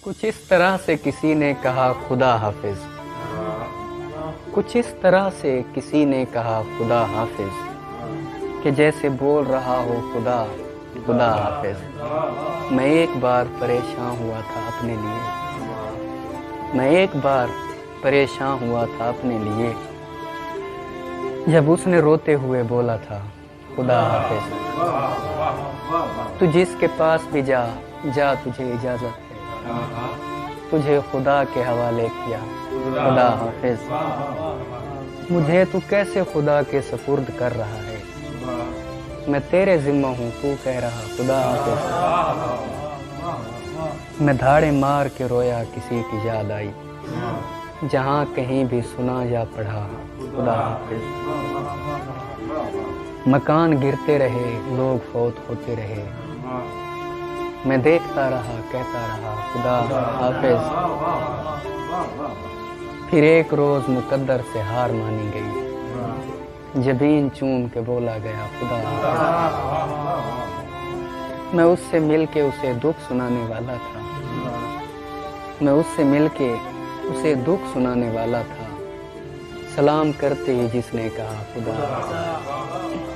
کچھ اس طرح سے کسی نے کہا خدا حافظ، کچھ اس طرح سے کسی نے کہا خدا حافظ، کہ جیسے بول رہا ہو خدا خدا حافظ۔ میں ایک بار پریشان ہوا تھا اپنے لیے، میں ایک بار پریشان ہوا تھا اپنے لیے، جب اس نے روتے ہوئے بولا تھا خدا حافظ۔ تو جس کے پاس بھی جا جا، تجھے اجازت ہے، تجھے خدا کے حوالے کیا خدا حافظ۔ مجھے تو کیسے خدا کے سپرد کر رہا ہے، میں تیرے ذمہ ہوں، تو کہہ رہا خدا حافظ۔ میں دھاڑے مار کے رویا، کسی کی یاد آئی، جہاں کہیں بھی سنا یا پڑھا خدا حافظ۔ مکان گرتے رہے، لوگ فوت ہوتے رہے، میں دیکھتا رہا، کہتا رہا خدا حافظ۔ پھر ایک روز مقدر سے ہار مانی گئی، جبین چوم کے بولا گیا خدا حافظ۔ میں اس سے مل کے اسے دکھ سنانے والا تھا، میں اس سے مل کے اسے دکھ سنانے والا تھا، سلام کرتے ہی جس نے کہا خدا حافظ۔